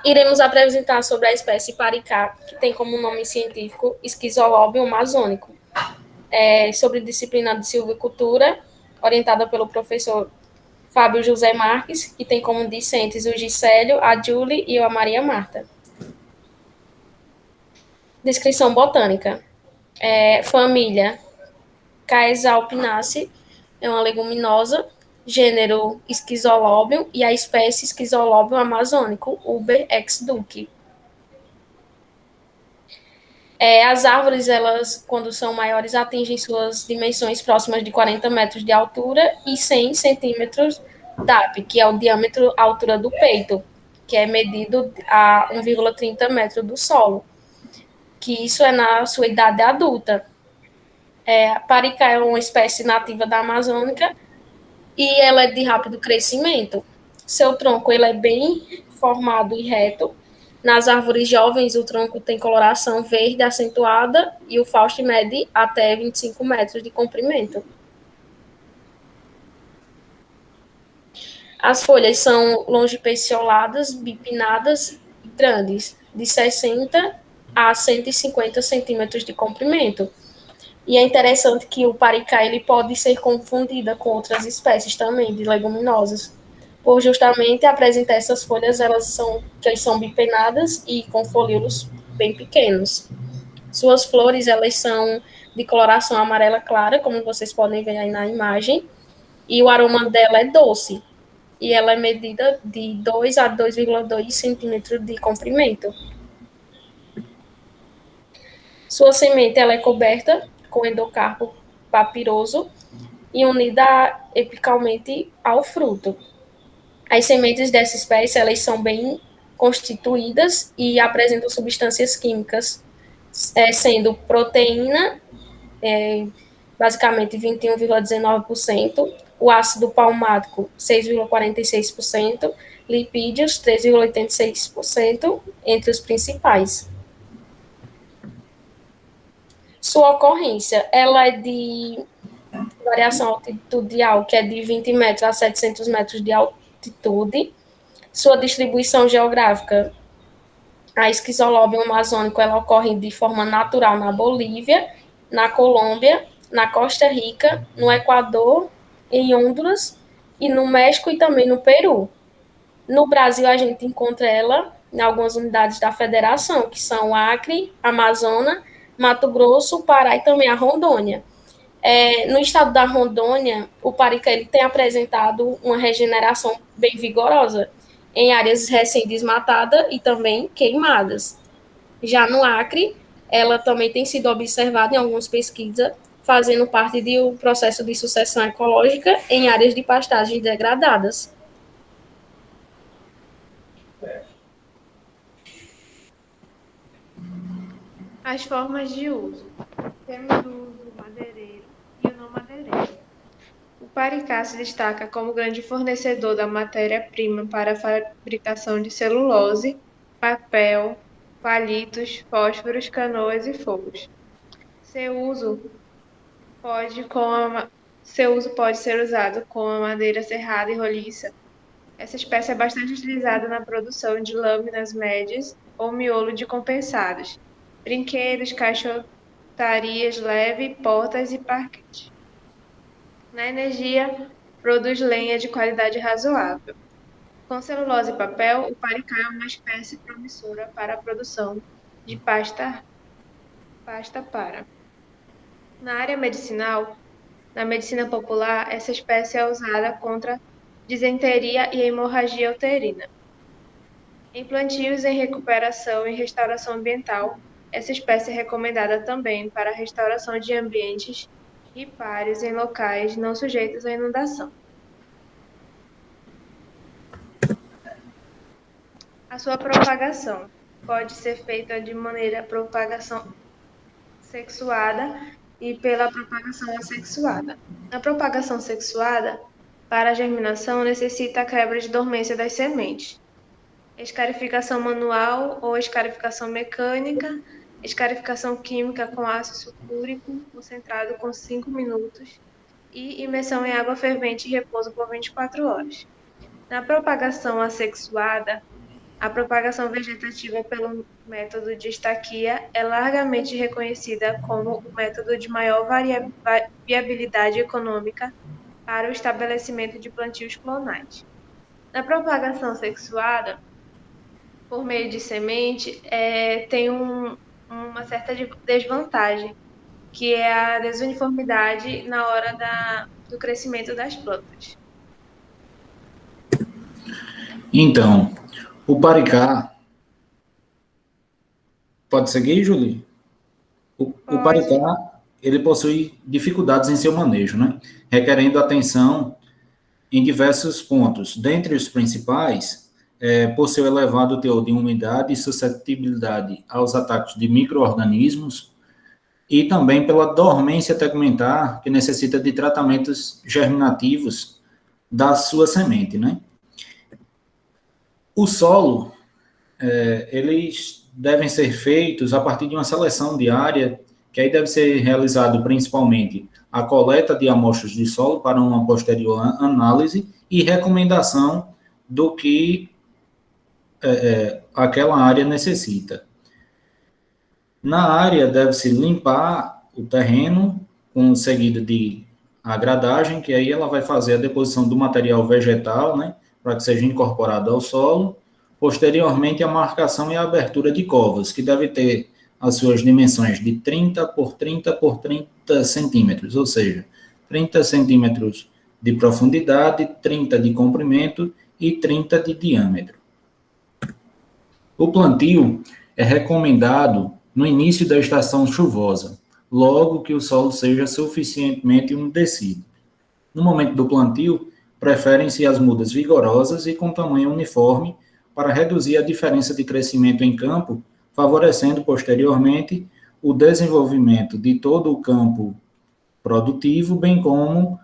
Iremos apresentar sobre a espécie paricá, que tem como nome científico Schizolobium amazônico, sobre disciplina de silvicultura, orientada pelo professor Fábio José Marques, que tem como discentes o Gisélio, a Julie e a Maria Marta. Descrição botânica. Família Caesalpinaceae, é uma leguminosa, gênero Schizolobium e a espécie Schizolobium amazônico, Uber ex duc. As árvores, elas, quando são maiores, atingem suas dimensões próximas de 40 metros de altura e 100 centímetros DAP, que é o diâmetro, a altura do peito, que é medido a 1,30 metros do solo, que isso é na sua idade adulta. A paricá é uma espécie nativa da Amazônica e ela é de rápido crescimento. Seu tronco ele é bem formado e reto. Nas árvores jovens, o tronco tem coloração verde acentuada e o fausto mede até 25 metros de comprimento. As folhas são longipecioladas, bipinnadas e grandes, de 60 a 150 centímetros de comprimento. E é interessante que o paricá ele pode ser confundida com outras espécies também de leguminosas, por justamente apresentar essas folhas, elas são bipennadas e com folíolos bem pequenos. Suas flores, elas são de coloração amarela clara, como vocês podem ver aí na imagem, e o aroma dela é doce, e ela é medida de 2 a 2,2 centímetros de comprimento. Sua semente ela é coberta com endocarpo papiroso e unida epicalmente ao fruto. As sementes dessa espécie elas são bem constituídas e apresentam substâncias químicas, sendo proteína, basicamente 21,19%, o ácido palmático 6,46%, lipídios 3,86%, entre os principais. Sua ocorrência ela é de variação altitudinal, que é de 20 metros a 700 metros de altitude. Sua distribuição geográfica, a esquizolóbio amazônico, ela ocorre de forma natural na Bolívia, na Colômbia, na Costa Rica, no Equador, em Honduras e no México e também no Peru. No Brasil, a gente encontra ela em algumas unidades da federação, que são Acre, Amazonas, Mato Grosso, Pará e também a Rondônia. No estado da Rondônia, o parica ele tem apresentado uma regeneração bem vigorosa em áreas recém-desmatadas e também queimadas. Já no Acre, ela também tem sido observada em algumas pesquisas, fazendo parte do processo de sucessão ecológica em áreas de pastagens degradadas. As formas de uso. Temos o uso madeireiro e o não madeireiro. O paricá se destaca como grande fornecedor da matéria-prima para a fabricação de celulose, papel, palitos, fósforos, canoas e fogos. Seu uso Seu uso pode ser usado com a madeira serrada e roliça. Essa espécie é bastante utilizada na produção de lâminas médias ou miolo de compensados, brinquedos, caixotarias leve, portas e parquet. Na energia, produz lenha de qualidade razoável. Com celulose e papel, o paricá é uma espécie promissora para a produção de pasta para. Na área medicinal, na medicina popular, essa espécie é usada contra disenteria e hemorragia uterina. Em plantios em recuperação e restauração ambiental, essa espécie é recomendada também para a restauração de ambientes ripáreos em locais não sujeitos à inundação. A sua propagação pode ser feita de maneira propagação sexuada e pela propagação assexuada. A propagação sexuada, para a germinação, necessita a quebra de dormência das sementes. Escarificação manual ou escarificação mecânica, escarificação química com ácido sulfúrico concentrado com 5 minutos e imersão em água fervente e repouso por 24 horas. Na propagação assexuada, A propagação vegetativa pelo método de estaquia é largamente reconhecida como o método de maior viabilidade econômica para o estabelecimento de plantios clonais. Na propagação sexuada, por meio de semente, tem uma certa desvantagem, que é a desuniformidade na hora do crescimento das plantas. Então, o paricá, pode seguir, Julie? O paricá, ele possui dificuldades em seu manejo, né? Requerendo atenção em diversos pontos. Dentre os principais, por seu elevado teor de umidade e suscetibilidade aos ataques de micro-organismos, e também pela dormência tegumentar, que necessita de tratamentos germinativos da sua semente, né? O solo, eles devem ser feitos a partir de uma seleção diária, que aí deve ser realizado principalmente a coleta de amostras de solo para uma posterior análise e recomendação do que aquela área necessita. Na área, deve-se limpar o terreno, com seguida de agradagem, que aí ela vai fazer a deposição do material vegetal, né, para que seja incorporado ao solo. Posteriormente, a marcação e a abertura de covas, que deve ter as suas dimensões de 30 por 30 por 30 centímetros, ou seja, 30 centímetros de profundidade, 30 de comprimento e 30 de diâmetro. O plantio é recomendado no início da estação chuvosa, logo que o solo seja suficientemente umedecido. No momento do plantio, preferem-se as mudas vigorosas e com tamanho uniforme para reduzir a diferença de crescimento em campo, favorecendo posteriormente o desenvolvimento de todo o campo produtivo, bem como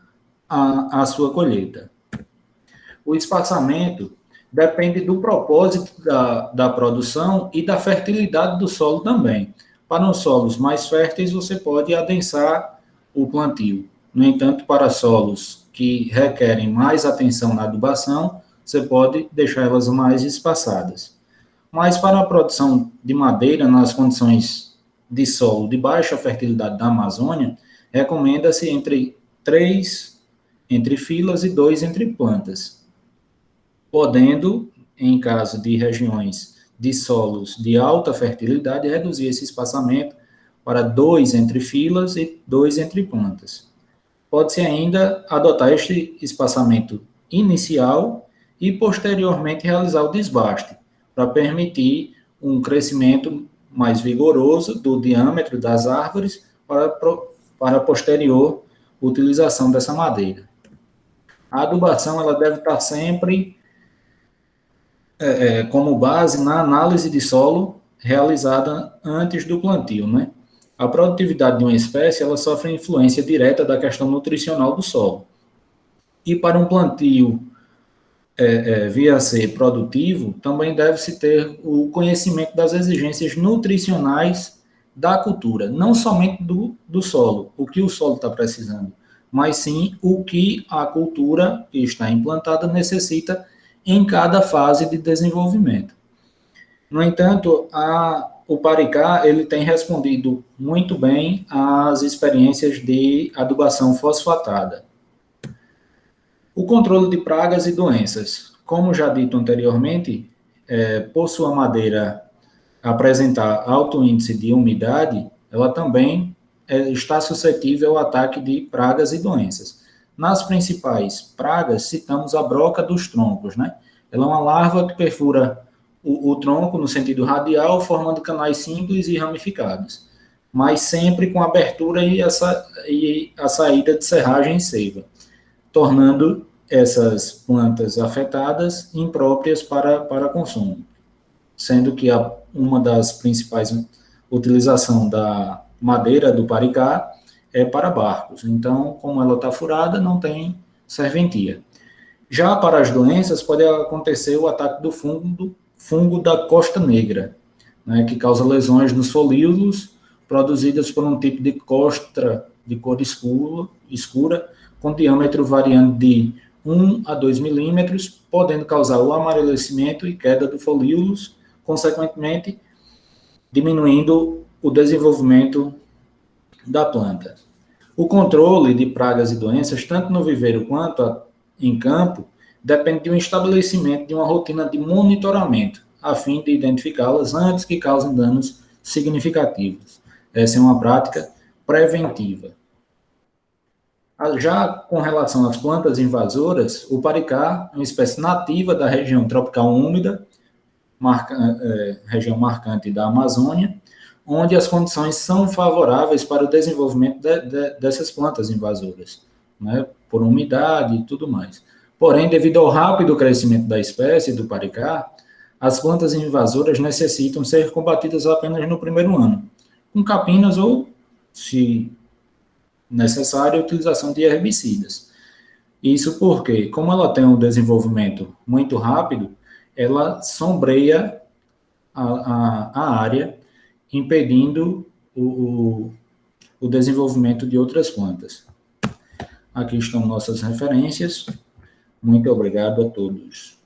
a sua colheita. O espaçamento depende do propósito da produção e da fertilidade do solo também. Para os solos mais férteis, você pode adensar o plantio. No entanto, para solos que requerem mais atenção na adubação, você pode deixar elas mais espaçadas. Mas para a produção de madeira, nas condições de solo de baixa fertilidade da Amazônia, recomenda-se entre 3 entre filas e 2 entre plantas, podendo, em caso de regiões de solos de alta fertilidade, reduzir esse espaçamento para 2 entre filas e 2 entre plantas. Pode-se ainda adotar este espaçamento inicial e, posteriormente, realizar o desbaste, para permitir um crescimento mais vigoroso do diâmetro das árvores para a posterior utilização dessa madeira. A adubação ela deve estar sempre como base na análise de solo realizada antes do plantio, né? A produtividade de uma espécie ela sofre influência direta da questão nutricional do solo. E para um plantio via ser produtivo, também deve-se ter o conhecimento das exigências nutricionais da cultura, não somente do solo, o que o solo está precisando, mas sim o que a cultura que está implantada necessita em cada fase de desenvolvimento. No entanto, o paricá ele tem respondido muito bem às experiências de adubação fosfatada. O controle de pragas e doenças. Como já dito anteriormente, por sua madeira apresentar alto índice de umidade, ela também está suscetível ao ataque de pragas e doenças. Nas principais pragas, citamos a broca dos troncos, né? Ela é uma larva que perfura o tronco no sentido radial, formando canais simples e ramificados, mas sempre com abertura e a saída de serragem e seiva, tornando essas plantas afetadas impróprias para consumo, sendo que uma das principais utilizações da madeira do paricá é para barcos. Então, como ela está furada, não tem serventia. Já para as doenças, pode acontecer o ataque do fungo da costa negra, né, que causa lesões nos folíolos produzidas por um tipo de costra de cor escura, com diâmetro variando de 1 a 2 milímetros, podendo causar o amarelecimento e queda do folíolos, consequentemente diminuindo o desenvolvimento da planta. O controle de pragas e doenças, tanto no viveiro quanto em campo, depende de um estabelecimento de uma rotina de monitoramento, a fim de identificá-las antes que causem danos significativos. Essa é uma prática preventiva. Já com relação às plantas invasoras, o paricá é uma espécie nativa da região tropical úmida, região marcante da Amazônia, onde as condições são favoráveis para o desenvolvimento dessas plantas invasoras, né, por umidade e tudo mais. Porém, devido ao rápido crescimento da espécie do paricá, as plantas invasoras necessitam ser combatidas apenas no primeiro ano, com capinas ou, se necessário, a utilização de herbicidas. Isso porque, como ela tem um desenvolvimento muito rápido, ela sombreia a área, impedindo o desenvolvimento de outras plantas. Aqui estão nossas referências. Muito obrigado a todos.